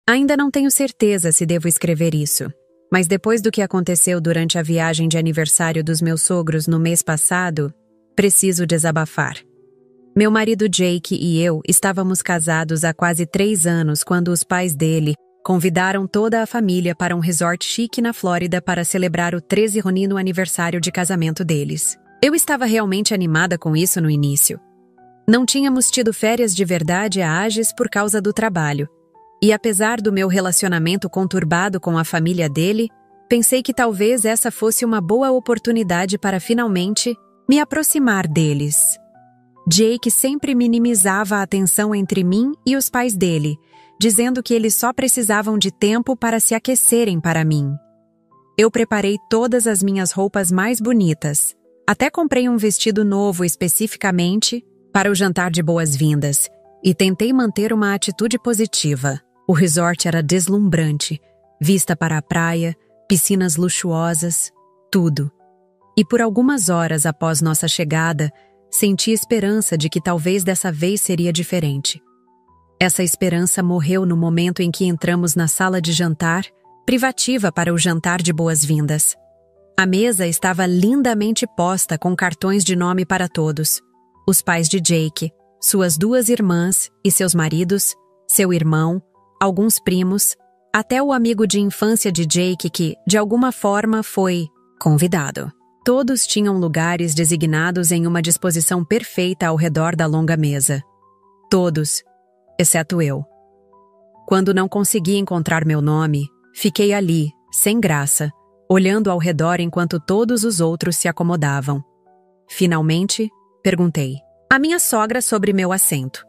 Ainda não tenho certeza se devo escrever isso, mas depois do que aconteceu durante a viagem de aniversário dos meus sogros no mês passado, preciso desabafar. Meu marido Jake e eu estávamos casados há quase 3 anos quando os pais dele convidaram toda a família para um resort chique na Flórida para celebrar o 13º aniversário de casamento deles. Eu estava realmente animada com isso no início. Não tínhamos tido férias de verdade há ages por causa do trabalho. E apesar do meu relacionamento conturbado com a família dele, pensei que talvez essa fosse uma boa oportunidade para finalmente me aproximar deles. Jake sempre minimizava a tensão entre mim e os pais dele, dizendo que eles só precisavam de tempo para se aquecerem para mim. Eu preparei todas as minhas roupas mais bonitas. Até comprei um vestido novo especificamente para o jantar de boas-vindas e tentei manter uma atitude positiva. O resort era deslumbrante, vista para a praia, piscinas luxuosas, tudo. E por algumas horas após nossa chegada, senti esperança de que talvez dessa vez seria diferente. Essa esperança morreu no momento em que entramos na sala de jantar, privativa para o jantar de boas-vindas. A mesa estava lindamente posta com cartões de nome para todos. Os pais de Jake, suas 2 irmãs e seus maridos, seu irmão, alguns primos, até o amigo de infância de Jake que, de alguma forma, foi convidado. Todos tinham lugares designados em uma disposição perfeita ao redor da longa mesa. Todos, exceto eu. Quando não consegui encontrar meu nome, fiquei ali, sem graça, olhando ao redor enquanto todos os outros se acomodavam. Finalmente, perguntei a minha sogra sobre meu assento.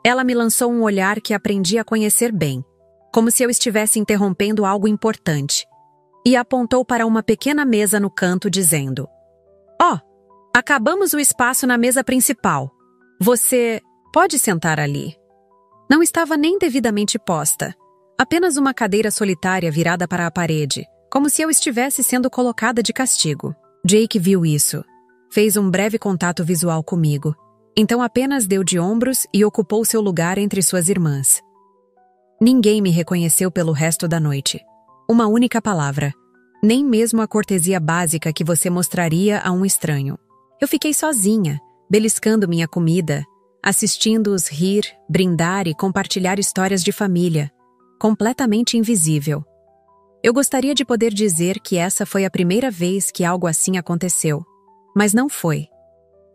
Ela me lançou um olhar que aprendi a conhecer bem, como se eu estivesse interrompendo algo importante, e apontou para uma pequena mesa no canto, dizendo: "Oh, acabamos o espaço na mesa principal. Você pode sentar ali." Não estava nem devidamente posta, apenas uma cadeira solitária virada para a parede, como se eu estivesse sendo colocada de castigo. Jake viu isso. Fez um breve contato visual comigo, então apenas deu de ombros e ocupou seu lugar entre suas irmãs. Ninguém me reconheceu pelo resto da noite. Uma única palavra. Nem mesmo a cortesia básica que você mostraria a um estranho. Eu fiquei sozinha, beliscando minha comida, assistindo-os rir, brindar e compartilhar histórias de família, completamente invisível. Eu gostaria de poder dizer que essa foi a primeira vez que algo assim aconteceu, mas não foi.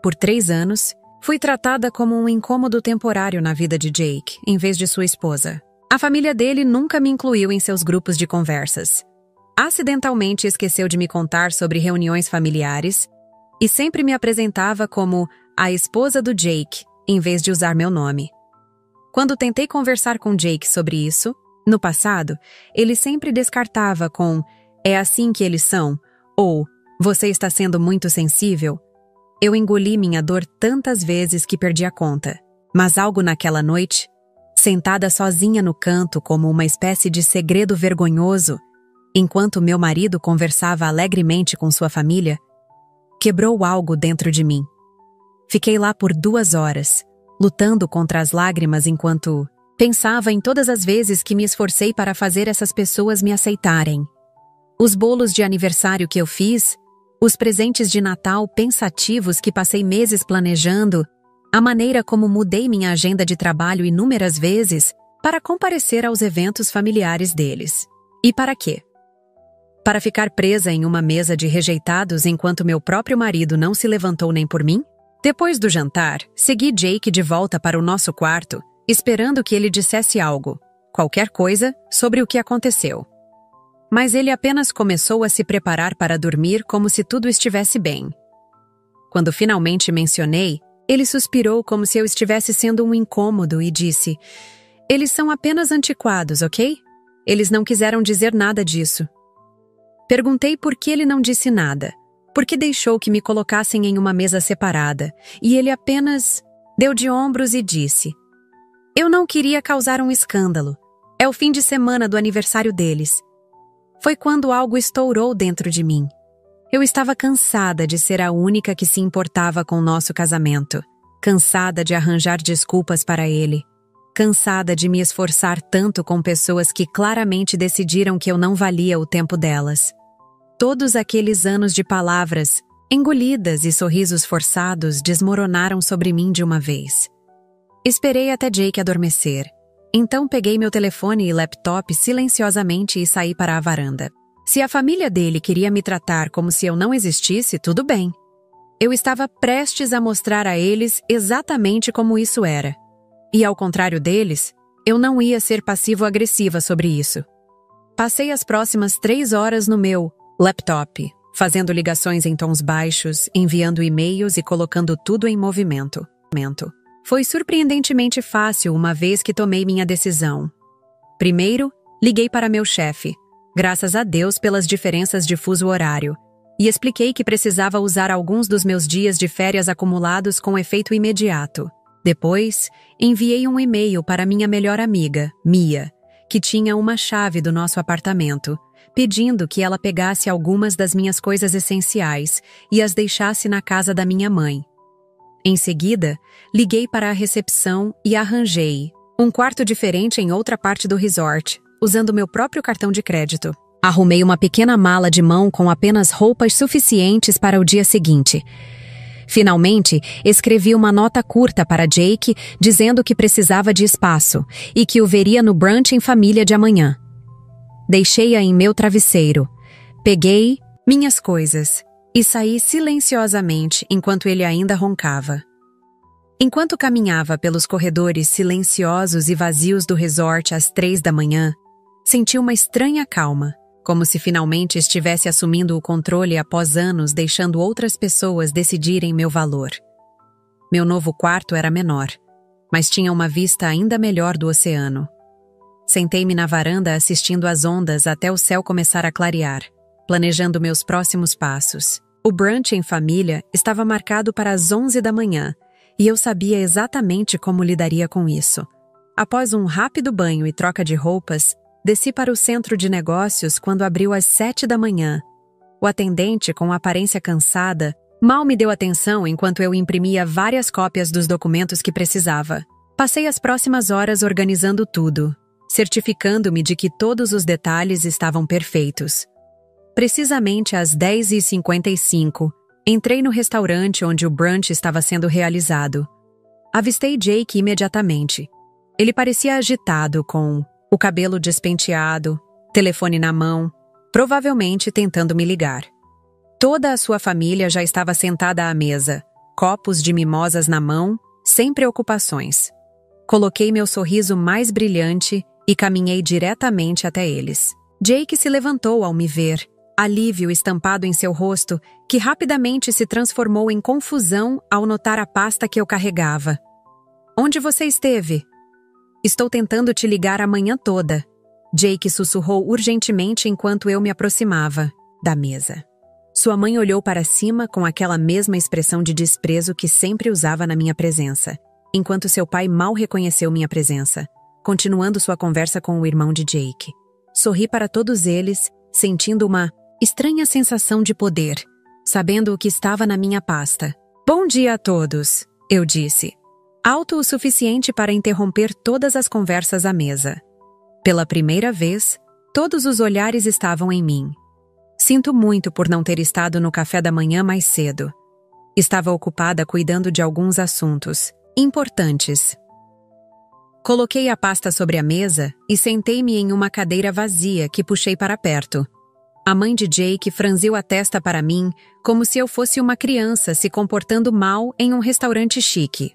Por 3 anos, fui tratada como um incômodo temporário na vida de Jake, em vez de sua esposa. A família dele nunca me incluiu em seus grupos de conversas. Acidentalmente esqueceu de me contar sobre reuniões familiares e sempre me apresentava como a esposa do Jake, em vez de usar meu nome. Quando tentei conversar com Jake sobre isso, no passado, ele sempre descartava com "é assim que eles são" ou "você está sendo muito sensível". Eu engoli minha dor tantas vezes que perdi a conta. Mas algo naquela noite, sentada sozinha no canto como uma espécie de segredo vergonhoso, enquanto meu marido conversava alegremente com sua família, quebrou algo dentro de mim. Fiquei lá por 2 horas, lutando contra as lágrimas enquanto pensava em todas as vezes que me esforcei para fazer essas pessoas me aceitarem. Os bolos de aniversário que eu fiz, os presentes de Natal pensativos que passei meses planejando, a maneira como mudei minha agenda de trabalho inúmeras vezes para comparecer aos eventos familiares deles. E para quê? Para ficar presa em uma mesa de rejeitados enquanto meu próprio marido não se levantou nem por mim? Depois do jantar, segui Jake de volta para o nosso quarto, esperando que ele dissesse algo, qualquer coisa, sobre o que aconteceu. Mas ele apenas começou a se preparar para dormir como se tudo estivesse bem. Quando finalmente mencionei, ele suspirou como se eu estivesse sendo um incômodo e disse: "Eles são apenas antiquados, ok? Eles não quiseram dizer nada disso." Perguntei por que ele não disse nada, por que deixou que me colocassem em uma mesa separada, e ele apenas deu de ombros e disse: "Eu não queria causar um escândalo. É o fim de semana do aniversário deles." Foi quando algo estourou dentro de mim. Eu estava cansada de ser a única que se importava com o nosso casamento, cansada de arranjar desculpas para ele. cansada de me esforçar tanto com pessoas que claramente decidiram que eu não valia o tempo delas. Todos aqueles anos de palavras, engolidas e sorrisos forçados desmoronaram sobre mim de uma vez. Esperei até Jake adormecer. Então peguei meu telefone e laptop silenciosamente e saí para a varanda. Se a família dele queria me tratar como se eu não existisse, tudo bem. Eu estava prestes a mostrar a eles exatamente como isso era. E ao contrário deles, eu não ia ser passivo-agressiva sobre isso. Passei as próximas 3 horas no meu laptop, fazendo ligações em tons baixos, enviando e-mails e colocando tudo em movimento. Foi surpreendentemente fácil uma vez que tomei minha decisão. Primeiro, liguei para meu chefe, graças a Deus pelas diferenças de fuso horário, e expliquei que precisava usar alguns dos meus dias de férias acumulados com efeito imediato. Depois, enviei um e-mail para minha melhor amiga, Mia, que tinha uma chave do nosso apartamento, pedindo que ela pegasse algumas das minhas coisas essenciais e as deixasse na casa da minha mãe. Em seguida, liguei para a recepção e arranjei um quarto diferente em outra parte do resort, usando meu próprio cartão de crédito. Arrumei uma pequena mala de mão com apenas roupas suficientes para o dia seguinte. Finalmente, escrevi uma nota curta para Jake dizendo que precisava de espaço e que o veria no brunch em família de amanhã. Deixei-a em meu travesseiro. Peguei minhas coisas e saí silenciosamente enquanto ele ainda roncava. Enquanto caminhava pelos corredores silenciosos e vazios do resort às 3 da manhã, senti uma estranha calma, como se finalmente estivesse assumindo o controle após anos deixando outras pessoas decidirem meu valor. Meu novo quarto era menor, mas tinha uma vista ainda melhor do oceano. Sentei-me na varanda assistindo às ondas até o céu começar a clarear, planejando meus próximos passos. O brunch em família estava marcado para as 11 da manhã, e eu sabia exatamente como lidaria com isso. Após um rápido banho e troca de roupas, desci para o centro de negócios quando abriu às 7 da manhã. O atendente, com aparência cansada, mal me deu atenção enquanto eu imprimia várias cópias dos documentos que precisava. Passei as próximas horas organizando tudo, certificando-me de que todos os detalhes estavam perfeitos. Precisamente às 10h55, entrei no restaurante onde o brunch estava sendo realizado. Avistei Jake imediatamente. Ele parecia agitado, com o cabelo despenteado, telefone na mão, provavelmente tentando me ligar. Toda a sua família já estava sentada à mesa, copos de mimosas na mão, sem preocupações. Coloquei meu sorriso mais brilhante e caminhei diretamente até eles. Jake se levantou ao me ver, alívio estampado em seu rosto, que rapidamente se transformou em confusão ao notar a pasta que eu carregava. "Onde você esteve?" "Estou tentando te ligar a manhã toda." Jake sussurrou urgentemente enquanto eu me aproximava da mesa. Sua mãe olhou para cima com aquela mesma expressão de desprezo que sempre usava na minha presença, enquanto seu pai mal reconheceu minha presença, continuando sua conversa com o irmão de Jake. Sorri para todos eles, sentindo uma estranha sensação de poder, sabendo o que estava na minha pasta. "Bom dia a todos", eu disse, alto o suficiente para interromper todas as conversas à mesa. Pela primeira vez, todos os olhares estavam em mim. Sinto muito por não ter estado no café da manhã mais cedo. Estava ocupada cuidando de alguns assuntos importantes. Coloquei a pasta sobre a mesa e sentei-me em uma cadeira vazia que puxei para perto. A mãe de Jake franziu a testa para mim como se eu fosse uma criança se comportando mal em um restaurante chique.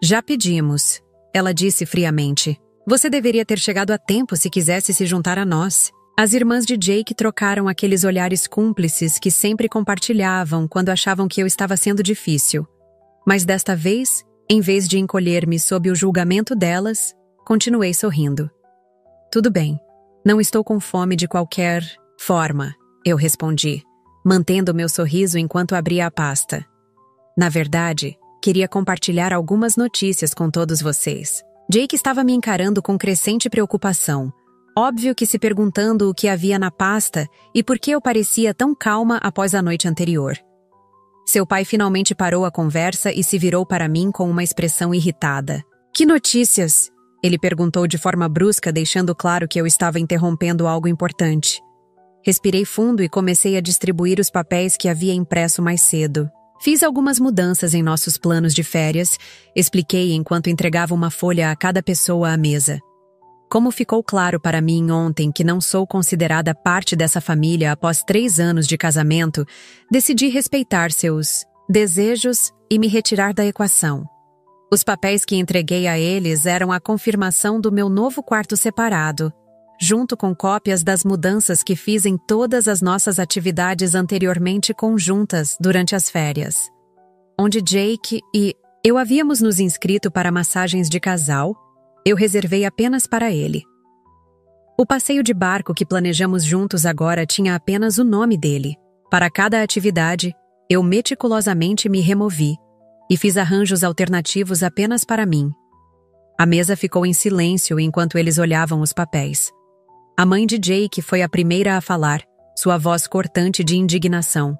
"Já pedimos", ela disse friamente. "Você deveria ter chegado a tempo se quisesse se juntar a nós." As irmãs de Jake trocaram aqueles olhares cúmplices que sempre compartilhavam quando achavam que eu estava sendo difícil. Mas desta vez, em vez de encolher-me sob o julgamento delas, continuei sorrindo. "Tudo bem, não estou com fome de qualquer forma", eu respondi, mantendo meu sorriso enquanto abria a pasta. "Na verdade, queria compartilhar algumas notícias com todos vocês." Jake estava me encarando com crescente preocupação, óbvio que se perguntando o que havia na pasta e por que eu parecia tão calma após a noite anterior. Seu pai finalmente parou a conversa e se virou para mim com uma expressão irritada. "Que notícias?" Ele perguntou de forma brusca, deixando claro que eu estava interrompendo algo importante. Respirei fundo e comecei a distribuir os papéis que havia impresso mais cedo. Fiz algumas mudanças em nossos planos de férias, expliquei enquanto entregava uma folha a cada pessoa à mesa. Como ficou claro para mim ontem que não sou considerada parte dessa família após 3 anos de casamento, decidi respeitar seus desejos e me retirar da equação. Os papéis que entreguei a eles eram a confirmação do meu novo quarto separado, junto com cópias das mudanças que fiz em todas as nossas atividades anteriormente conjuntas durante as férias, onde Jake e eu havíamos nos inscrito para massagens de casal. Eu reservei apenas para ele. O passeio de barco que planejamos juntos agora tinha apenas o nome dele. Para cada atividade, eu meticulosamente me removi e fiz arranjos alternativos apenas para mim. A mesa ficou em silêncio enquanto eles olhavam os papéis. A mãe de Jake foi a primeira a falar, sua voz cortante de indignação.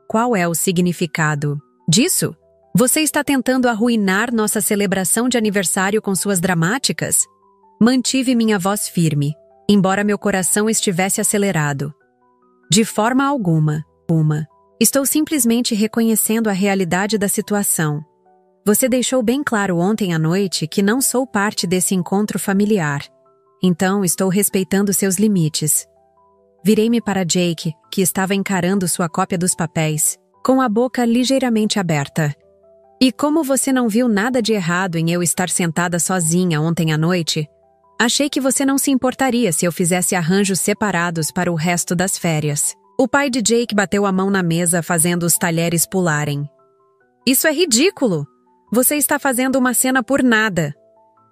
Qual é o significado disso? Você está tentando arruinar nossa celebração de aniversário com suas dramáticas? Mantive minha voz firme, embora meu coração estivesse acelerado. De forma alguma, estou simplesmente reconhecendo a realidade da situação. Você deixou bem claro ontem à noite que não sou parte desse encontro familiar. Então estou respeitando seus limites. Virei-me para Jake, que estava encarando sua cópia dos papéis, com a boca ligeiramente aberta. E como você não viu nada de errado em eu estar sentada sozinha ontem à noite, achei que você não se importaria se eu fizesse arranjos separados para o resto das férias. O pai de Jake bateu a mão na mesa, fazendo os talheres pularem. Isso é ridículo! Você está fazendo uma cena por nada.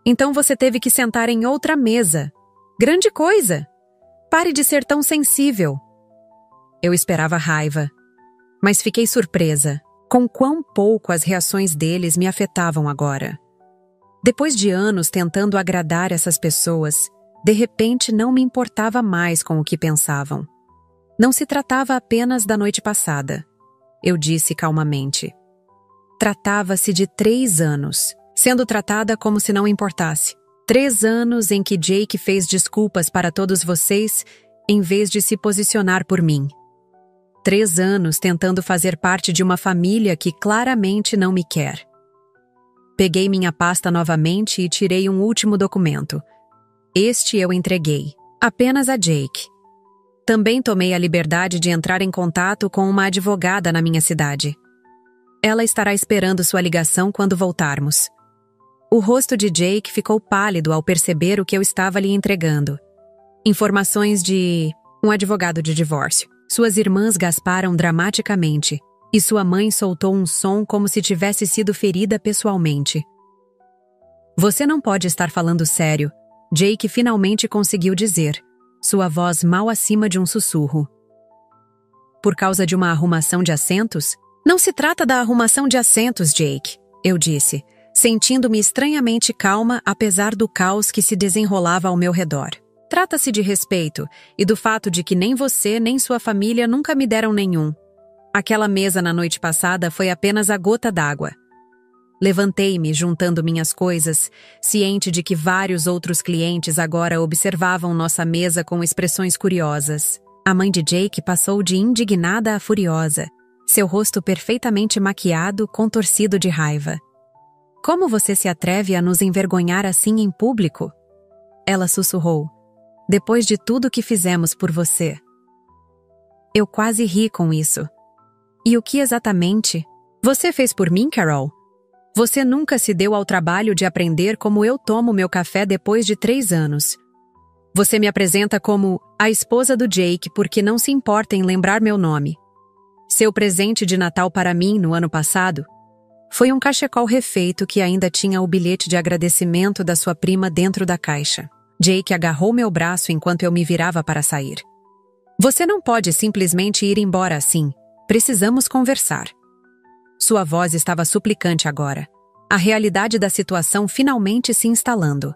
Então você teve que sentar em outra mesa. Grande coisa! Pare de ser tão sensível. Eu esperava raiva, mas fiquei surpresa com quão pouco as reações deles me afetavam agora. Depois de anos tentando agradar essas pessoas, de repente não me importava mais com o que pensavam. Não se tratava apenas da noite passada, eu disse calmamente. Tratava-se de 3 anos, sendo tratada como se não importasse. 3 anos em que Jake fez desculpas para todos vocês, em vez de se posicionar por mim. 3 anos tentando fazer parte de uma família que claramente não me quer. Peguei minha pasta novamente e tirei um último documento. Este eu entreguei, apenas a Jake. Também tomei a liberdade de entrar em contato com uma advogada na minha cidade. Ela estará esperando sua ligação quando voltarmos. O rosto de Jake ficou pálido ao perceber o que eu estava lhe entregando. Informações de um advogado de divórcio. Suas irmãs gasparam dramaticamente, e sua mãe soltou um som como se tivesse sido ferida pessoalmente. Você não pode estar falando sério, Jake finalmente conseguiu dizer, sua voz mal acima de um sussurro. Por causa de uma arrumação de assentos? Não se trata da arrumação de assentos, Jake, eu disse, sentindo-me estranhamente calma apesar do caos que se desenrolava ao meu redor. Trata-se de respeito e do fato de que nem você nem sua família nunca me deram nenhum. Aquela mesa na noite passada foi apenas a gota d'água. Levantei-me, juntando minhas coisas, ciente de que vários outros clientes agora observavam nossa mesa com expressões curiosas. A mãe de Jake passou de indignada a furiosa, seu rosto perfeitamente maquiado, contorcido de raiva. Como você se atreve a nos envergonhar assim em público? Ela sussurrou. Depois de tudo que fizemos por você. Eu quase ri com isso. E o que exatamente? Você fez por mim, Carol? Você nunca se deu ao trabalho de aprender como eu tomo meu café depois de 3 anos. Você me apresenta como a esposa do Jake porque não se importa em lembrar meu nome. Seu presente de Natal para mim no ano passado foi um cachecol refeito que ainda tinha o bilhete de agradecimento da sua prima dentro da caixa. Jake agarrou meu braço enquanto eu me virava para sair. Você não pode simplesmente ir embora assim. Precisamos conversar. Sua voz estava suplicante agora. A realidade da situação finalmente se instalando.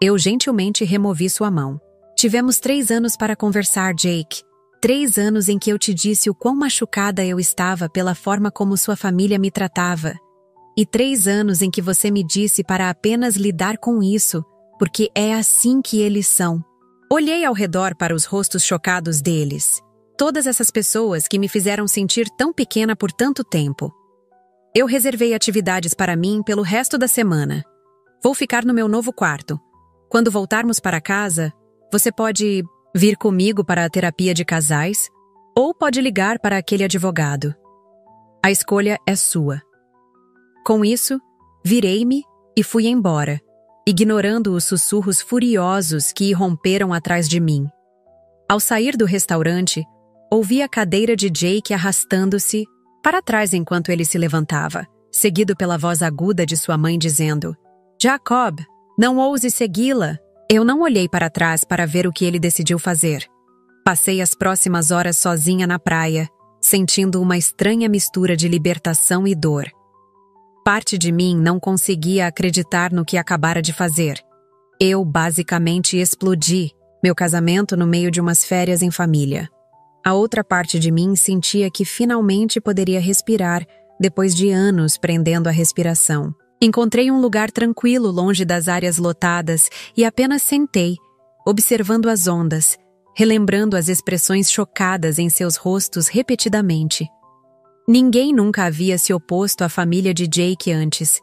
Eu gentilmente removi sua mão. Tivemos 3 anos para conversar, Jake. 3 anos em que eu te disse o quão machucada eu estava pela forma como sua família me tratava. E 3 anos em que você me disse para apenas lidar com isso, porque é assim que eles são. Olhei ao redor para os rostos chocados deles. Todas essas pessoas que me fizeram sentir tão pequena por tanto tempo. Eu reservei atividades para mim pelo resto da semana. Vou ficar no meu novo quarto. Quando voltarmos para casa, você pode vir comigo para a terapia de casais ou pode ligar para aquele advogado. A escolha é sua. Com isso, virei-me e fui embora, ignorando os sussurros furiosos que irromperam atrás de mim. Ao sair do restaurante, ouvi a cadeira de Jake arrastando-se para trás enquanto ele se levantava, seguido pela voz aguda de sua mãe dizendo: Jacob, não ouse segui-la. Eu não olhei para trás para ver o que ele decidiu fazer. Passei as próximas horas sozinha na praia, sentindo uma estranha mistura de libertação e dor. Parte de mim não conseguia acreditar no que acabara de fazer. Eu basicamente explodi meu casamento no meio de umas férias em família. A outra parte de mim sentia que finalmente poderia respirar depois de anos prendendo a respiração. Encontrei um lugar tranquilo longe das áreas lotadas e apenas sentei, observando as ondas, relembrando as expressões chocadas em seus rostos repetidamente. Ninguém nunca havia se oposto à família de Jake antes,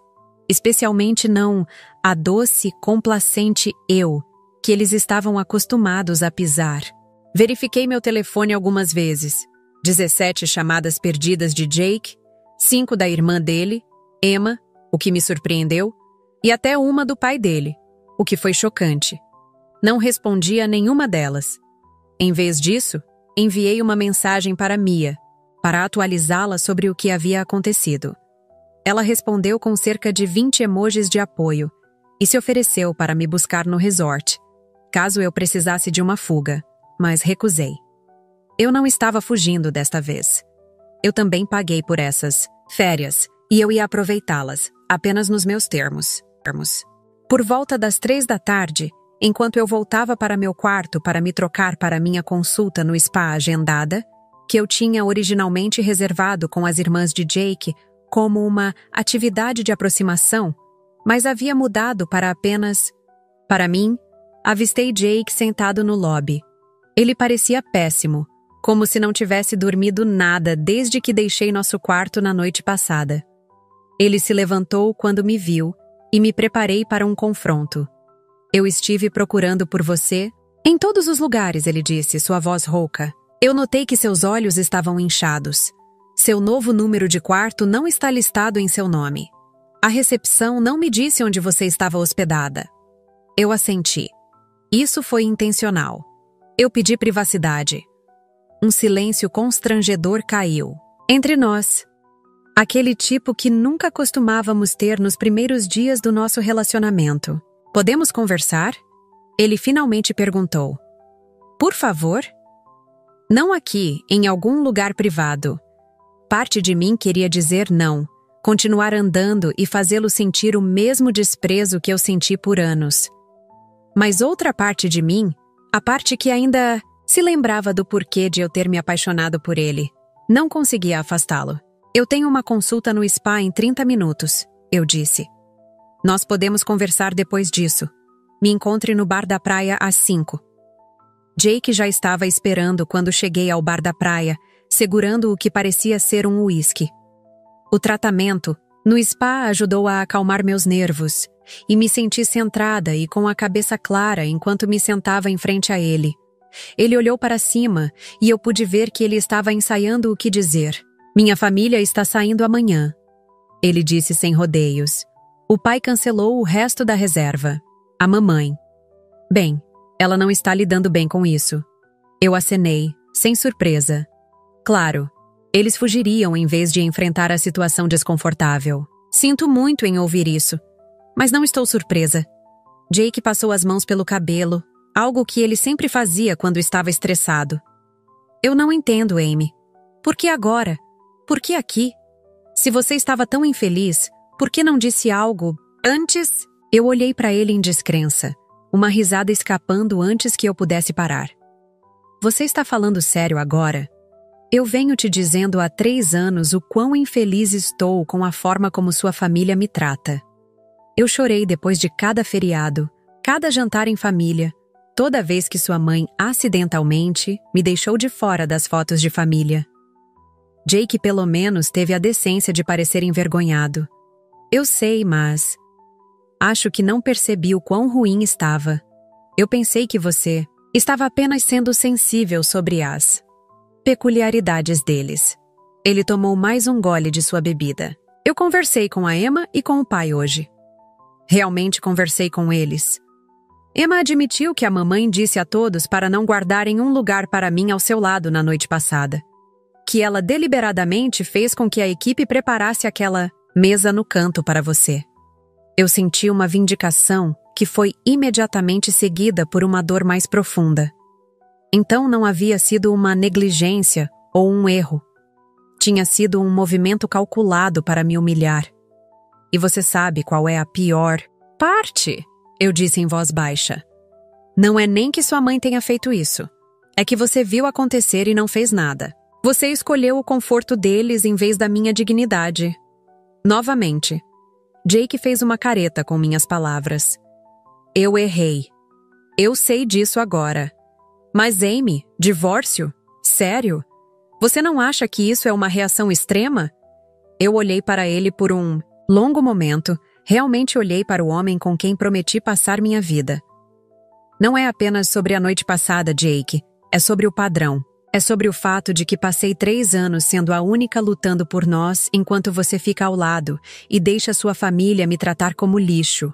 especialmente não a doce, complacente eu, que eles estavam acostumados a pisar. Verifiquei meu telefone algumas vezes. 17 chamadas perdidas de Jake, 5 da irmã dele, Emma, o que me surpreendeu, e até uma do pai dele, o que foi chocante. Não respondi a nenhuma delas. Em vez disso, enviei uma mensagem para Mia, para atualizá-la sobre o que havia acontecido. Ela respondeu com cerca de 20 emojis de apoio e se ofereceu para me buscar no resort, caso eu precisasse de uma fuga, mas recusei. Eu não estava fugindo desta vez. Eu também paguei por essas férias e eu ia aproveitá-las, apenas nos meus termos. Por volta das 3 da tarde, enquanto eu voltava para meu quarto para me trocar para minha consulta no spa agendada, que eu tinha originalmente reservado com as irmãs de Jake como uma atividade de aproximação, mas havia mudado para apenas... Para mim, avistei Jake sentado no lobby. Ele parecia péssimo, como se não tivesse dormido nada desde que deixei nosso quarto na noite passada. Ele se levantou quando me viu e me preparei para um confronto. Eu estive procurando por você em todos os lugares, ele disse, sua voz rouca. Eu notei que seus olhos estavam inchados. Seu novo número de quarto não está listado em seu nome. A recepção não me disse onde você estava hospedada. Eu assenti. Isso foi intencional. Eu pedi privacidade. Um silêncio constrangedor caiu. Entre nós. Aquele tipo que nunca costumávamos ter nos primeiros dias do nosso relacionamento. Podemos conversar? Ele finalmente perguntou. Por favor? Não aqui, em algum lugar privado. Parte de mim queria dizer não, continuar andando e fazê-lo sentir o mesmo desprezo que eu senti por anos. Mas outra parte de mim, a parte que ainda se lembrava do porquê de eu ter me apaixonado por ele, não conseguia afastá-lo. Eu tenho uma consulta no spa em 30 minutos, eu disse. Nós podemos conversar depois disso. Me encontre no bar da praia às 5. Jake já estava esperando quando cheguei ao bar da praia, segurando o que parecia ser um uísque. O tratamento no spa ajudou a acalmar meus nervos e me senti centrada e com a cabeça clara enquanto me sentava em frente a ele. Ele olhou para cima e eu pude ver que ele estava ensaiando o que dizer. Minha família está saindo amanhã, ele disse sem rodeios. O pai cancelou o resto da reserva. A mamãe. Bem, ela não está lidando bem com isso. Eu acenei, sem surpresa. Claro, eles fugiriam em vez de enfrentar a situação desconfortável. Sinto muito em ouvir isso, mas não estou surpresa. Jake passou as mãos pelo cabelo, algo que ele sempre fazia quando estava estressado. Eu não entendo, Amy. Por que agora? Por que aqui? Se você estava tão infeliz, por que não disse algo antes? Eu olhei para ele em descrença, uma risada escapando antes que eu pudesse parar. Você está falando sério agora? Eu venho te dizendo há 3 anos o quão infeliz estou com a forma como sua família me trata. Eu chorei depois de cada feriado, cada jantar em família, toda vez que sua mãe acidentalmente me deixou de fora das fotos de família. Jake pelo menos teve a decência de parecer envergonhado. Eu sei, mas acho que não percebi o quão ruim estava. Eu pensei que você estava apenas sendo sensível sobre as peculiaridades deles. Ele tomou mais um gole de sua bebida. Eu conversei com a Emma e com o pai hoje. Realmente conversei com eles. Emma admitiu que a mamãe disse a todos para não guardarem um lugar para mim ao seu lado na noite passada. Que ela deliberadamente fez com que a equipe preparasse aquela mesa no canto para você. Eu senti uma vindicação que foi imediatamente seguida por uma dor mais profunda. Então não havia sido uma negligência ou um erro. Tinha sido um movimento calculado para me humilhar. E você sabe qual é a pior parte? Eu disse em voz baixa. Não é nem que sua mãe tenha feito isso. É que você viu acontecer e não fez nada. Você escolheu o conforto deles em vez da minha dignidade. Novamente, Jake fez uma careta com minhas palavras. Eu errei. Eu sei disso agora. Mas Amy, divórcio? Sério? Você não acha que isso é uma reação extrema? Eu olhei para ele por um longo momento, realmente olhei para o homem com quem prometi passar minha vida. Não é apenas sobre a noite passada, Jake. É sobre o padrão. É sobre o fato de que passei 3 anos sendo a única lutando por nós enquanto você fica ao lado e deixa sua família me tratar como lixo.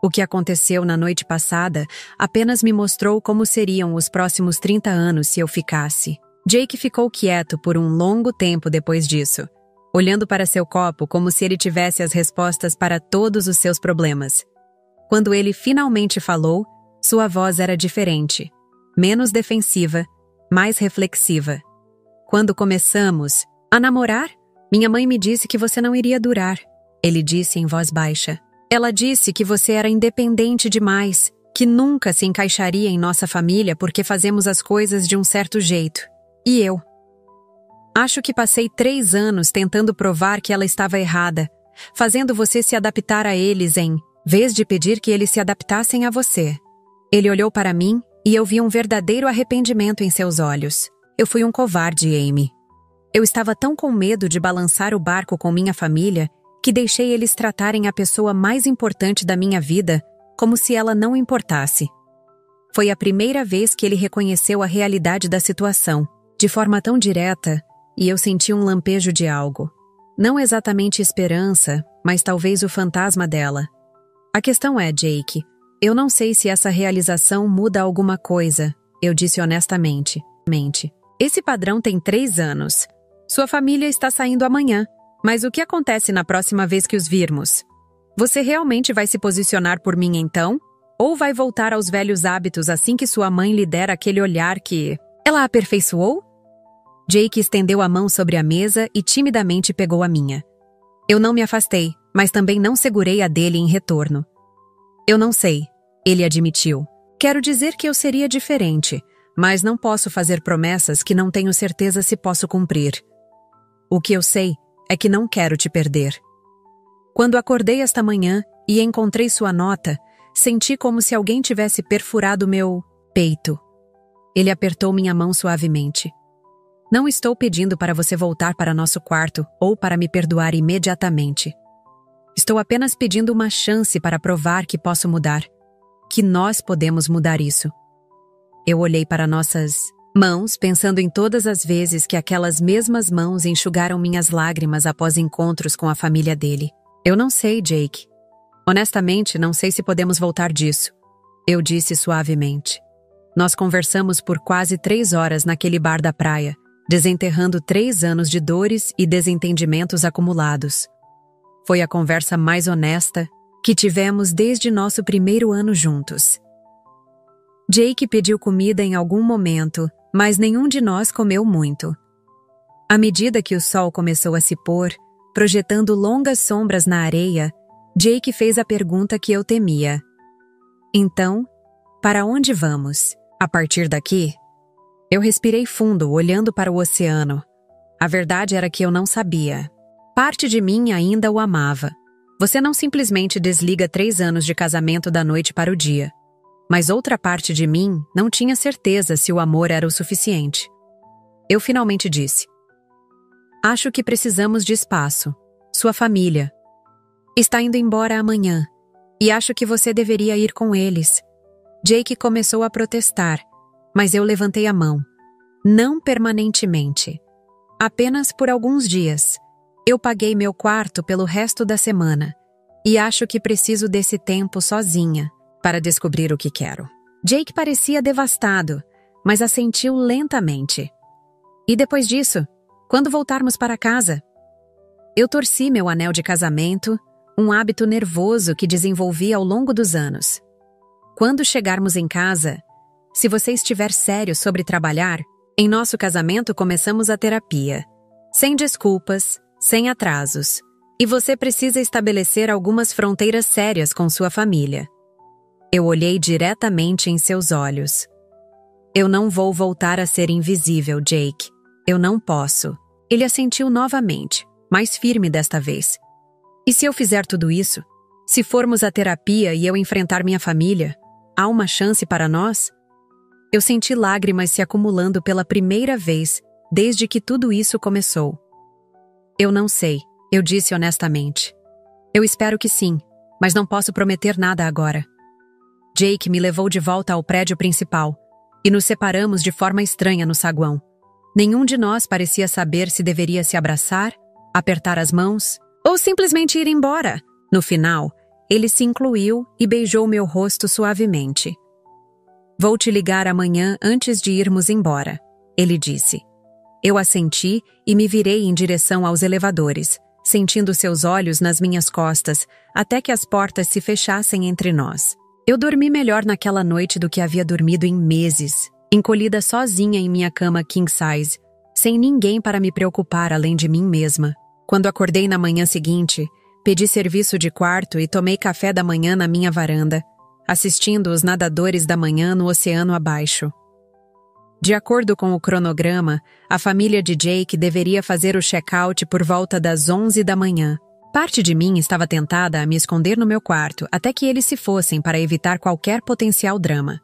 O que aconteceu na noite passada apenas me mostrou como seriam os próximos 30 anos se eu ficasse. Jake ficou quieto por um longo tempo depois disso, olhando para seu copo como se ele tivesse as respostas para todos os seus problemas. Quando ele finalmente falou, sua voz era diferente, menos defensiva, mais reflexiva. Quando começamos a namorar, minha mãe me disse que você não iria durar. Ele disse em voz baixa. Ela disse que você era independente demais, que nunca se encaixaria em nossa família porque fazemos as coisas de um certo jeito. E eu? Acho que passei 3 anos tentando provar que ela estava errada, fazendo você se adaptar a eles em vez de pedir que eles se adaptassem a você. Ele olhou para mim e eu vi um verdadeiro arrependimento em seus olhos. Eu fui um covarde, Amy. Eu estava tão com medo de balançar o barco com minha família que deixei eles tratarem a pessoa mais importante da minha vida como se ela não importasse. Foi a primeira vez que ele reconheceu a realidade da situação, de forma tão direta, e eu senti um lampejo de algo. Não exatamente esperança, mas talvez o fantasma dela. A questão é, Jake, eu não sei se essa realização muda alguma coisa, eu disse honestamente. Esse padrão tem 3 anos. Sua família está saindo amanhã. Mas o que acontece na próxima vez que os virmos? Você realmente vai se posicionar por mim então? Ou vai voltar aos velhos hábitos assim que sua mãe lhe der aquele olhar que ela aperfeiçoou? Jake estendeu a mão sobre a mesa e timidamente pegou a minha. Eu não me afastei, mas também não segurei a dele em retorno. Eu não sei, ele admitiu. Quero dizer que eu seria diferente, mas não posso fazer promessas que não tenho certeza se posso cumprir. O que eu sei é que não quero te perder. Quando acordei esta manhã e encontrei sua nota, senti como se alguém tivesse perfurado meu peito. Ele apertou minha mão suavemente. Não estou pedindo para você voltar para nosso quarto ou para me perdoar imediatamente. Estou apenas pedindo uma chance para provar que posso mudar, que nós podemos mudar isso. Eu olhei para nossas mãos, pensando em todas as vezes que aquelas mesmas mãos enxugaram minhas lágrimas após encontros com a família dele. Eu não sei, Jake. Honestamente, não sei se podemos voltar disso. Eu disse suavemente. Nós conversamos por quase 3 horas naquele bar da praia, desenterrando 3 anos de dores e desentendimentos acumulados. Foi a conversa mais honesta que tivemos desde nosso primeiro ano juntos. Jake pediu comida em algum momento, mas nenhum de nós comeu muito. À medida que o sol começou a se pôr, projetando longas sombras na areia, Jake fez a pergunta que eu temia. Então, para onde vamos? A partir daqui? Eu respirei fundo, olhando para o oceano, A verdade era que eu não sabia. Parte de mim ainda o amava. Você não simplesmente desliga 3 anos de casamento da noite para o dia. Mas outra parte de mim não tinha certeza se o amor era o suficiente. Eu finalmente disse: acho que precisamos de espaço. Sua família está indo embora amanhã, e acho que você deveria ir com eles. Jake começou a protestar, mas eu levantei a mão. Não permanentemente. Apenas por alguns dias. Eu paguei meu quarto pelo resto da semana, e acho que preciso desse tempo sozinha para descobrir o que quero. Jake parecia devastado, mas assentiu lentamente. E depois disso, quando voltarmos para casa? Eu torci meu anel de casamento, um hábito nervoso que desenvolvi ao longo dos anos. Quando chegarmos em casa, se você estiver sério sobre trabalhar, em nosso casamento começamos a terapia. Sem desculpas, sem atrasos. E você precisa estabelecer algumas fronteiras sérias com sua família. Eu olhei diretamente em seus olhos. Eu não vou voltar a ser invisível, Jake. Eu não posso. Ele assentiu novamente, mais firme desta vez. E se eu fizer tudo isso? Se formos à terapia e eu enfrentar minha família, há uma chance para nós? Eu senti lágrimas se acumulando pela primeira vez desde que tudo isso começou. Eu não sei, eu disse honestamente. Eu espero que sim, mas não posso prometer nada agora. Jake me levou de volta ao prédio principal e nos separamos de forma estranha no saguão. Nenhum de nós parecia saber se deveria se abraçar, apertar as mãos ou simplesmente ir embora. No final, ele se incluiu e beijou meu rosto suavemente. Vou te ligar amanhã antes de irmos embora, ele disse. Eu assenti e me virei em direção aos elevadores, sentindo seus olhos nas minhas costas, até que as portas se fechassem entre nós. Eu dormi melhor naquela noite do que havia dormido em meses, encolhida sozinha em minha cama king size, sem ninguém para me preocupar além de mim mesma. Quando acordei na manhã seguinte, pedi serviço de quarto e tomei café da manhã na minha varanda, assistindo os nadadores da manhã no oceano abaixo. De acordo com o cronograma, a família de Jake deveria fazer o check-out por volta das 11 da manhã. Parte de mim estava tentada a me esconder no meu quarto até que eles se fossem para evitar qualquer potencial drama.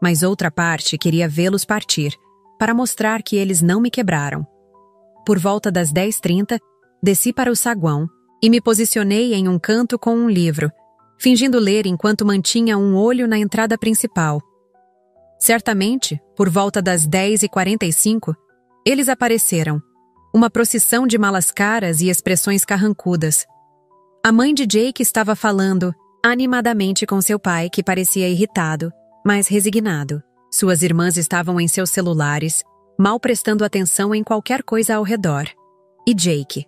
Mas outra parte queria vê-los partir, para mostrar que eles não me quebraram. Por volta das 10h30, desci para o saguão e me posicionei em um canto com um livro, fingindo ler enquanto mantinha um olho na entrada principal. Certamente, por volta das 10h45, eles apareceram. Uma procissão de malas caras e expressões carrancudas. A mãe de Jake estava falando animadamente com seu pai, que parecia irritado, mas resignado. Suas irmãs estavam em seus celulares, mal prestando atenção em qualquer coisa ao redor. E Jake?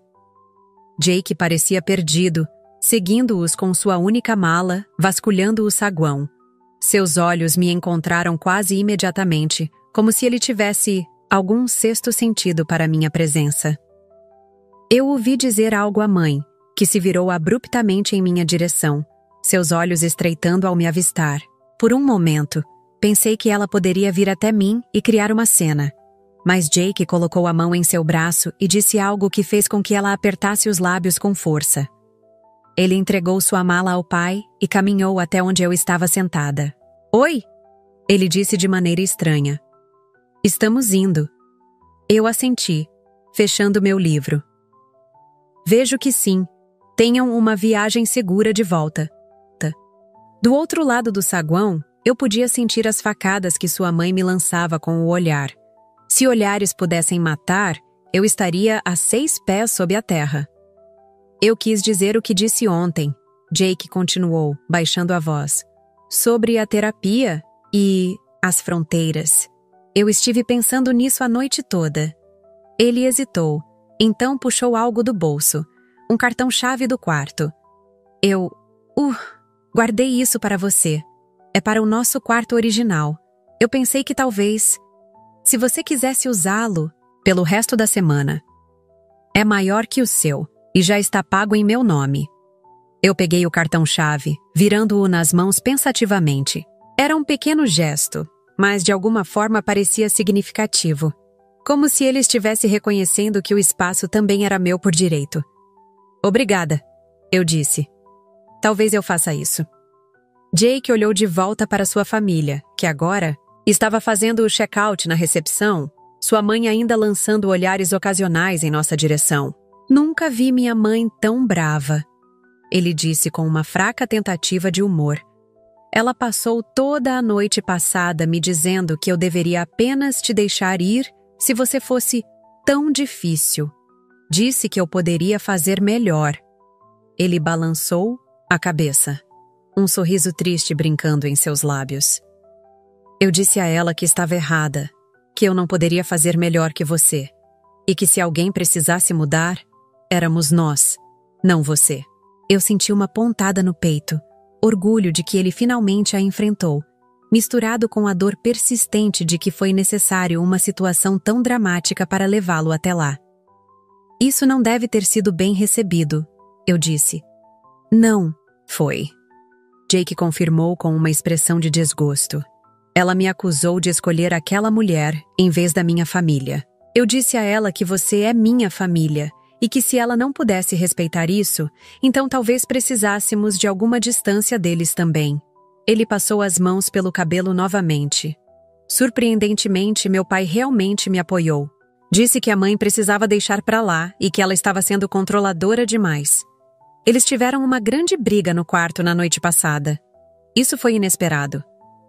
Jake parecia perdido, seguindo-os com sua única mala, vasculhando o saguão. Seus olhos me encontraram quase imediatamente, como se ele tivesse algum sexto sentido para minha presença. Eu ouvi dizer algo à mãe, que se virou abruptamente em minha direção, seus olhos estreitando ao me avistar. Por um momento, pensei que ela poderia vir até mim e criar uma cena. Mas Jake colocou a mão em seu braço e disse algo que fez com que ela apertasse os lábios com força. Ele entregou sua mala ao pai e caminhou até onde eu estava sentada. Oi! Ele disse de maneira estranha. Estamos indo. Eu assenti, fechando meu livro. Vejo que sim. Tenham uma viagem segura de volta. Do outro lado do saguão, eu podia sentir as facadas que sua mãe me lançava com o olhar. Se olhares pudessem matar, eu estaria a 6 pés sob a terra. Eu quis dizer o que disse ontem, Jake continuou, baixando a voz, sobre a terapia e as fronteiras. Eu estive pensando nisso a noite toda. Ele hesitou, então puxou algo do bolso, um cartão-chave do quarto. Eu, guardei isso para você. É para o nosso quarto original. Eu pensei que talvez, se você quisesse usá-lo pelo resto da semana. É maior que o seu e já está pago em meu nome. Eu peguei o cartão-chave, virando-o nas mãos pensativamente. Era um pequeno gesto, mas de alguma forma parecia significativo. como se ele estivesse reconhecendo que o espaço também era meu por direito. Obrigada, eu disse. Talvez eu faça isso. Jake olhou de volta para sua família, que agora estava fazendo o check-out na recepção, sua mãe ainda lançando olhares ocasionais em nossa direção. Nunca vi minha mãe tão brava, ele disse com uma fraca tentativa de humor. Ela passou toda a noite passada me dizendo que eu deveria apenas te deixar ir se você fosse tão difícil. Disse que eu poderia fazer melhor. Ele balançou a cabeça, um sorriso triste brincando em seus lábios. Eu disse a ela que estava errada, que eu não poderia fazer melhor que você, e que se alguém precisasse mudar, éramos nós, não você. Eu senti uma pontada no peito, orgulho de que ele finalmente a enfrentou, misturado com a dor persistente de que foi necessário uma situação tão dramática para levá-lo até lá. Isso não deve ter sido bem recebido, eu disse. Não, foi. Jake confirmou com uma expressão de desgosto. Ela me acusou de escolher aquela mulher em vez da minha família. Eu disse a ela que você é minha família e que se ela não pudesse respeitar isso, então talvez precisássemos de alguma distância deles também. Ele passou as mãos pelo cabelo novamente. Surpreendentemente, meu pai realmente me apoiou. Disse que a mãe precisava deixar pra lá e que ela estava sendo controladora demais. Eles tiveram uma grande briga no quarto na noite passada. Isso foi inesperado.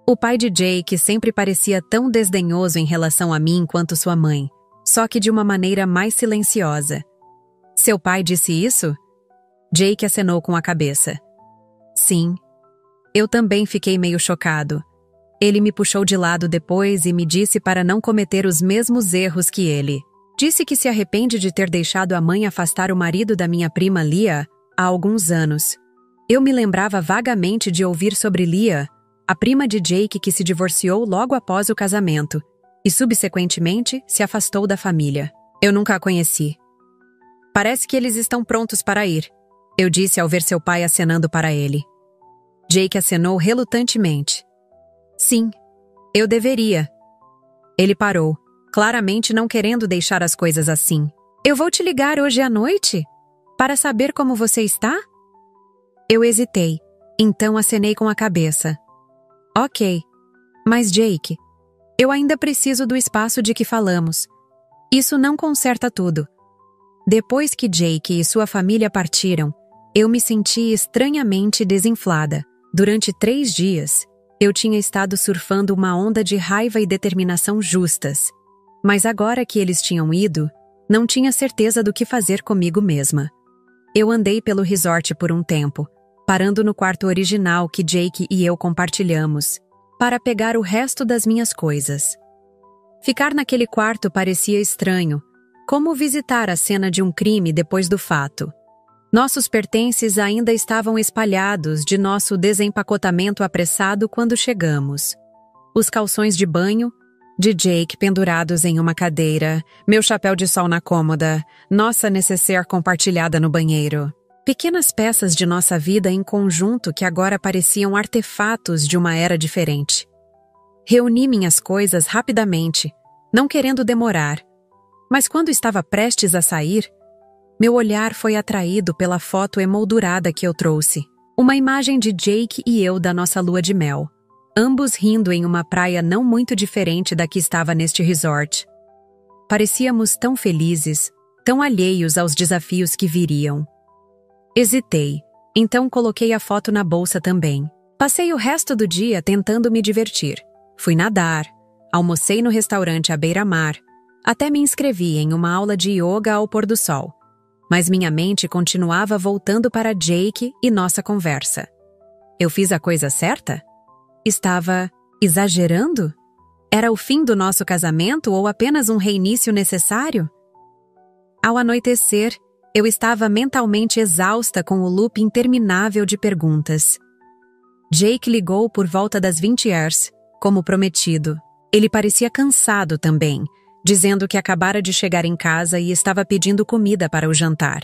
O pai de Jake sempre parecia tão desdenhoso em relação a mim quanto sua mãe, só que de uma maneira mais silenciosa. Seu pai disse isso? Jake acenou com a cabeça. Sim. Eu também fiquei meio chocado. Ele me puxou de lado depois e me disse para não cometer os mesmos erros que ele. Disse que se arrepende de ter deixado a mãe afastar o marido da minha prima Lia há alguns anos. Eu me lembrava vagamente de ouvir sobre Lia, a prima de Jake que se divorciou logo após o casamento e, subsequentemente, se afastou da família. Eu nunca a conheci. Parece que eles estão prontos para ir, eu disse ao ver seu pai acenando para ele. Jake acenou relutantemente. Sim, eu deveria. Ele parou, claramente não querendo deixar as coisas assim. Eu vou te ligar hoje à noite? Para saber como você está? Eu hesitei, então acenei com a cabeça. Ok, mas Jake, eu ainda preciso do espaço de que falamos. Isso não conserta tudo. Depois que Jake e sua família partiram, eu me senti estranhamente desinflada. Durante 3 dias, eu tinha estado surfando uma onda de raiva e determinação justas. Mas agora que eles tinham ido, não tinha certeza do que fazer comigo mesma. Eu andei pelo resort por um tempo, parando no quarto original que Jake e eu compartilhamos, para pegar o resto das minhas coisas. Ficar naquele quarto parecia estranho, como visitar a cena de um crime depois do fato. Nossos pertences ainda estavam espalhados de nosso desempacotamento apressado quando chegamos. Os calções de banho de Jake pendurados em uma cadeira, meu chapéu de sol na cômoda, nossa nécessaire compartilhada no banheiro. Pequenas peças de nossa vida em conjunto que agora pareciam artefatos de uma era diferente. Reuni minhas coisas rapidamente, não querendo demorar, mas quando estava prestes a sair, meu olhar foi atraído pela foto emoldurada que eu trouxe. Uma imagem de Jake e eu da nossa lua de mel, ambos rindo em uma praia não muito diferente da que estava neste resort. Parecíamos tão felizes, tão alheios aos desafios que viriam. Hesitei, então coloquei a foto na bolsa também. Passei o resto do dia tentando me divertir. Fui nadar, almocei no restaurante à beira-mar, até me inscrevi em uma aula de yoga ao pôr do sol. Mas minha mente continuava voltando para Jake e nossa conversa. Eu fiz a coisa certa? Estava exagerando? Era o fim do nosso casamento ou apenas um reinício necessário? Ao anoitecer, eu estava mentalmente exausta com o loop interminável de perguntas. Jake ligou por volta das 20 horas, como prometido. Ele parecia cansado também, dizendo que acabara de chegar em casa e estava pedindo comida para o jantar.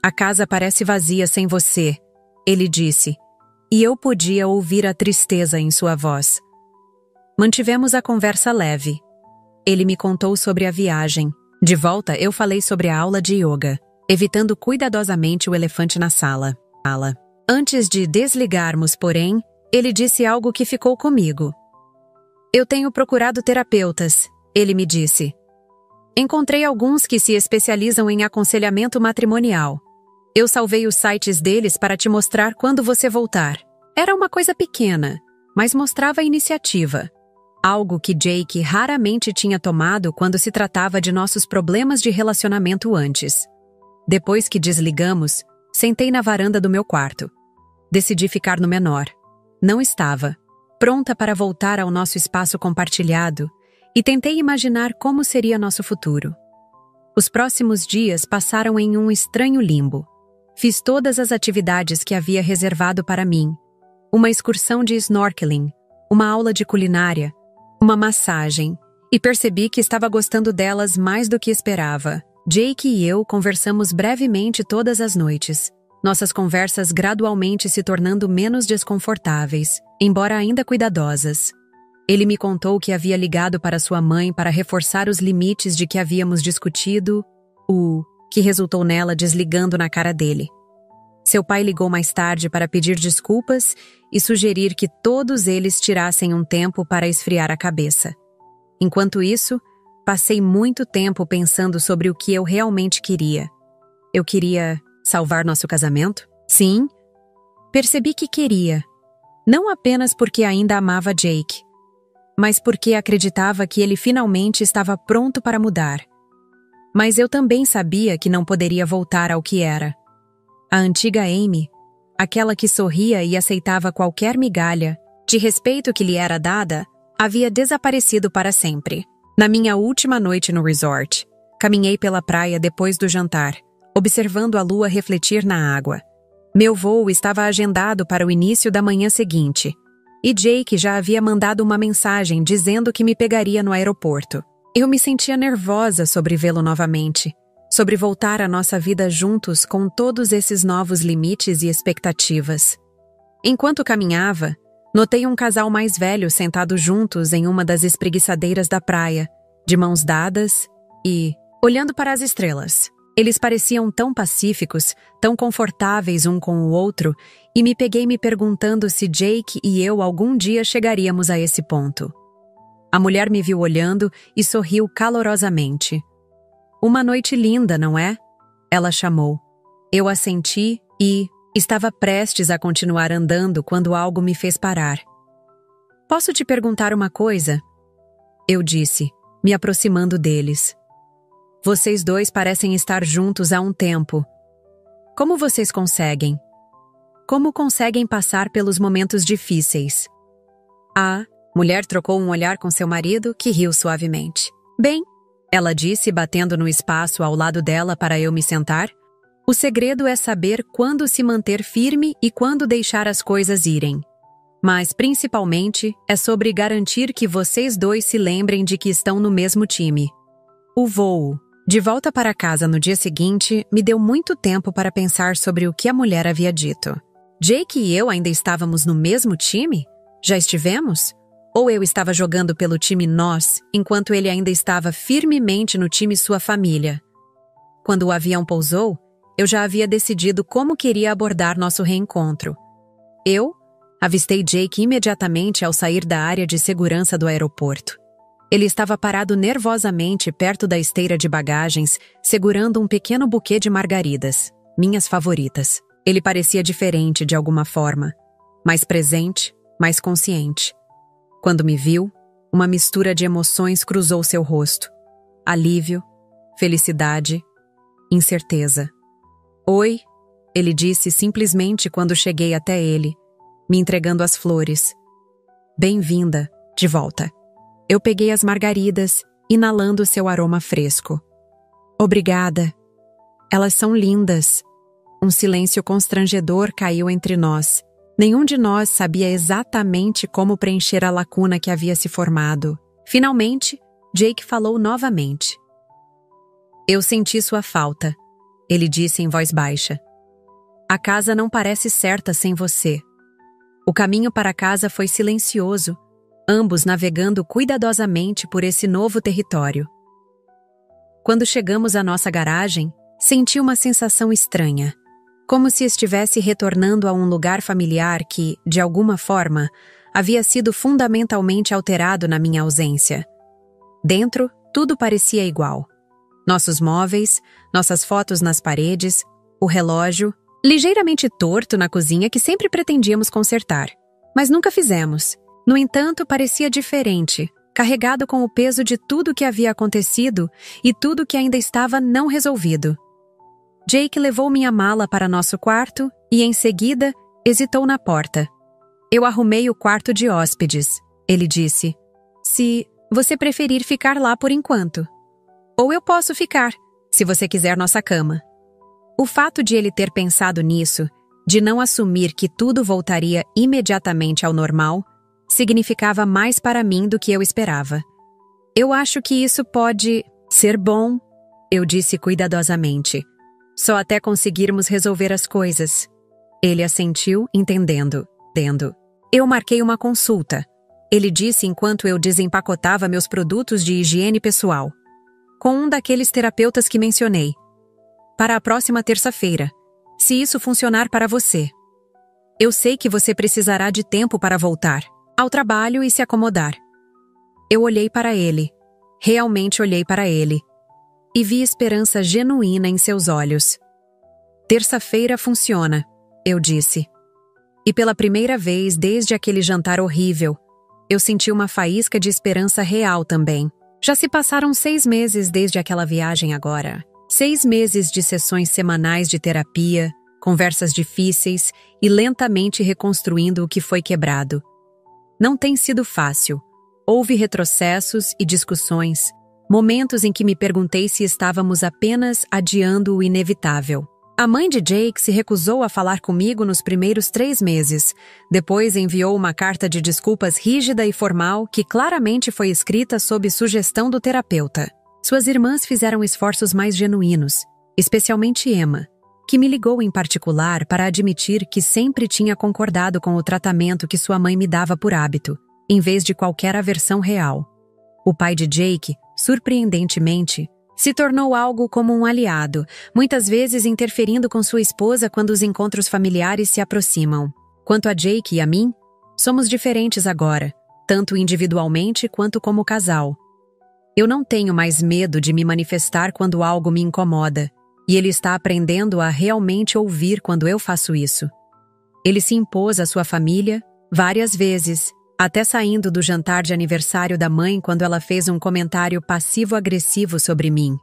A casa parece vazia sem você, ele disse, e eu podia ouvir a tristeza em sua voz. Mantivemos a conversa leve. Ele me contou sobre a viagem. De volta, eu falei sobre a aula de yoga, evitando cuidadosamente o elefante na sala. Antes de desligarmos, porém, ele disse algo que ficou comigo. Eu tenho procurado terapeutas, ele me disse. Encontrei alguns que se especializam em aconselhamento matrimonial. Eu salvei os sites deles para te mostrar quando você voltar. Era uma coisa pequena, mas mostrava a iniciativa. Algo que Jake raramente tinha tomado quando se tratava de nossos problemas de relacionamento antes. Depois que desligamos, sentei na varanda do meu quarto. Decidi ficar no menor. Não estava pronta para voltar ao nosso espaço compartilhado e tentei imaginar como seria nosso futuro. Os próximos dias passaram em um estranho limbo. Fiz todas as atividades que havia reservado para mim. Uma excursão de snorkeling, uma aula de culinária, uma massagem, e percebi que estava gostando delas mais do que esperava. Jake e eu conversamos brevemente todas as noites, nossas conversas gradualmente se tornando menos desconfortáveis, embora ainda cuidadosas. Ele me contou que havia ligado para sua mãe para reforçar os limites de que havíamos discutido, que resultou nela desligando na cara dele. Seu pai ligou mais tarde para pedir desculpas e sugerir que todos eles tirassem um tempo para esfriar a cabeça. Enquanto isso, passei muito tempo pensando sobre o que eu realmente queria. Eu queria salvar nosso casamento? Sim. Percebi que queria. Não apenas porque ainda amava Jake, mas porque acreditava que ele finalmente estava pronto para mudar. Mas eu também sabia que não poderia voltar ao que era. A antiga Amy, aquela que sorria e aceitava qualquer migalha de respeito que lhe era dada, havia desaparecido para sempre. Na minha última noite no resort, caminhei pela praia depois do jantar, observando a lua refletir na água. Meu voo estava agendado para o início da manhã seguinte, e Jake já havia mandado uma mensagem dizendo que me pegaria no aeroporto. Eu me sentia nervosa sobre vê-lo novamente, sobre voltar à nossa vida juntos com todos esses novos limites e expectativas. Enquanto caminhava, notei um casal mais velho sentado juntos em uma das espreguiçadeiras da praia, de mãos dadas e olhando para as estrelas. Eles pareciam tão pacíficos, tão confortáveis um com o outro, e me peguei me perguntando se Jake e eu algum dia chegaríamos a esse ponto. A mulher me viu olhando e sorriu calorosamente. Uma noite linda, não é? Ela chamou. Eu assenti e estava prestes a continuar andando quando algo me fez parar. Posso te perguntar uma coisa? Eu disse, me aproximando deles. Vocês dois parecem estar juntos há um tempo. Como vocês conseguem? Como conseguem passar pelos momentos difíceis? A mulher trocou um olhar com seu marido, que riu suavemente. Bem, ela disse, batendo no espaço ao lado dela para eu me sentar, o segredo é saber quando se manter firme e quando deixar as coisas irem. Mas, principalmente, é sobre garantir que vocês dois se lembrem de que estão no mesmo time. O voo. De volta para casa no dia seguinte, me deu muito tempo para pensar sobre o que a mulher havia dito. Jake e eu ainda estávamos no mesmo time? Já estivemos? Ou eu estava jogando pelo time nós, enquanto ele ainda estava firmemente no time sua família? Quando o avião pousou, eu já havia decidido como queria abordar nosso reencontro. Eu avistei Jake imediatamente ao sair da área de segurança do aeroporto. Ele estava parado nervosamente perto da esteira de bagagens, segurando um pequeno buquê de margaridas, minhas favoritas. Ele parecia diferente de alguma forma, mais presente, mais consciente. Quando me viu, uma mistura de emoções cruzou seu rosto. Alívio, felicidade, incerteza. Oi, ele disse simplesmente quando cheguei até ele, me entregando as flores. Bem-vinda, de volta. Eu peguei as margaridas, inalando seu aroma fresco. Obrigada. Elas são lindas. Um silêncio constrangedor caiu entre nós. Nenhum de nós sabia exatamente como preencher a lacuna que havia se formado. Finalmente, Jake falou novamente. Eu senti sua falta, ele disse em voz baixa. A casa não parece certa sem você. O caminho para casa foi silencioso, ambos navegando cuidadosamente por esse novo território. Quando chegamos à nossa garagem, senti uma sensação estranha, como se estivesse retornando a um lugar familiar que, de alguma forma, havia sido fundamentalmente alterado na minha ausência. Dentro, tudo parecia igual. Nossos móveis, nossas fotos nas paredes, o relógio, ligeiramente torto na cozinha que sempre pretendíamos consertar, mas nunca fizemos. No entanto, parecia diferente, carregado com o peso de tudo o que havia acontecido e tudo que ainda estava não resolvido. Jake levou minha mala para nosso quarto e, em seguida, hesitou na porta. Eu arrumei o quarto de hóspedes, ele disse. Se você preferir ficar lá por enquanto. Ou eu posso ficar, se você quiser nossa cama. O fato de ele ter pensado nisso, de não assumir que tudo voltaria imediatamente ao normal, significava mais para mim do que eu esperava. Eu acho que isso pode ser bom, eu disse cuidadosamente. Só até conseguirmos resolver as coisas. Ele assentiu, entendendo. Eu marquei uma consulta, ele disse enquanto eu desempacotava meus produtos de higiene pessoal, com um daqueles terapeutas que mencionei. Para a próxima terça-feira, se isso funcionar para você. Eu sei que você precisará de tempo para voltar ao trabalho e se acomodar. Eu olhei para ele, realmente olhei para ele, e vi esperança genuína em seus olhos. Terça-feira funciona, eu disse. E pela primeira vez desde aquele jantar horrível, eu senti uma faísca de esperança real também. Já se passaram 6 meses desde aquela viagem agora. 6 meses de sessões semanais de terapia, conversas difíceis e lentamente reconstruindo o que foi quebrado. Não tem sido fácil. Houve retrocessos e discussões, momentos em que me perguntei se estávamos apenas adiando o inevitável. A mãe de Jake se recusou a falar comigo nos primeiros 3 meses. Depois enviou uma carta de desculpas rígida e formal que claramente foi escrita sob sugestão do terapeuta. Suas irmãs fizeram esforços mais genuínos, especialmente Emma, que me ligou em particular para admitir que sempre tinha concordado com o tratamento que sua mãe me dava por hábito, em vez de qualquer aversão real. O pai de Jake, surpreendentemente, se tornou algo como um aliado, muitas vezes interferindo com sua esposa quando os encontros familiares se aproximam. Quanto a Jake e a mim, somos diferentes agora, tanto individualmente quanto como casal. Eu não tenho mais medo de me manifestar quando algo me incomoda, e ele está aprendendo a realmente ouvir quando eu faço isso. Ele se impôs à sua família várias vezes, até saindo do jantar de aniversário da mãe quando ela fez um comentário passivo-agressivo sobre mim.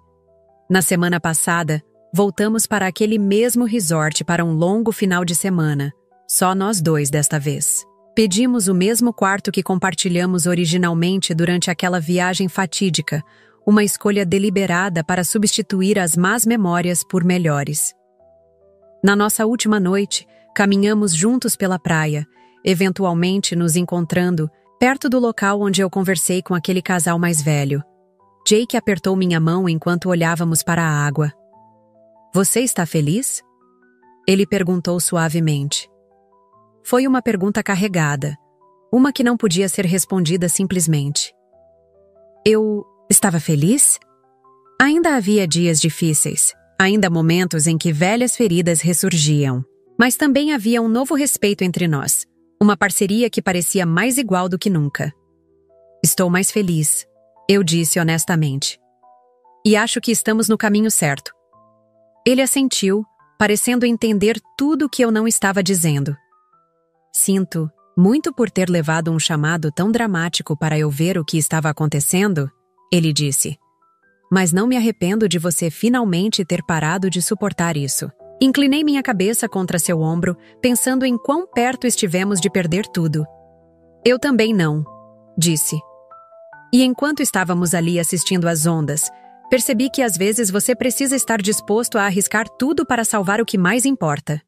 Na semana passada, voltamos para aquele mesmo resort para um longo final de semana, só nós dois desta vez. Pedimos o mesmo quarto que compartilhamos originalmente durante aquela viagem fatídica, uma escolha deliberada para substituir as más memórias por melhores. Na nossa última noite, caminhamos juntos pela praia, eventualmente nos encontrando perto do local onde eu conversei com aquele casal mais velho. Jake apertou minha mão enquanto olhávamos para a água. "Você está feliz?" Ele perguntou suavemente. Foi uma pergunta carregada, uma que não podia ser respondida simplesmente. Eu estava feliz? Ainda havia dias difíceis, ainda momentos em que velhas feridas ressurgiam. Mas também havia um novo respeito entre nós, uma parceria que parecia mais igual do que nunca. "Estou mais feliz", eu disse honestamente. "E acho que estamos no caminho certo." Ele assentiu, parecendo entender tudo o que eu não estava dizendo. "Sinto muito por ter levado um chamado tão dramático para eu ver o que estava acontecendo", ele disse. "Mas não me arrependo de você finalmente ter parado de suportar isso." Inclinei minha cabeça contra seu ombro, pensando em quão perto estivemos de perder tudo. "Eu também não", disse. "E enquanto estávamos ali assistindo às ondas, percebi que às vezes você precisa estar disposto a arriscar tudo para salvar o que mais importa."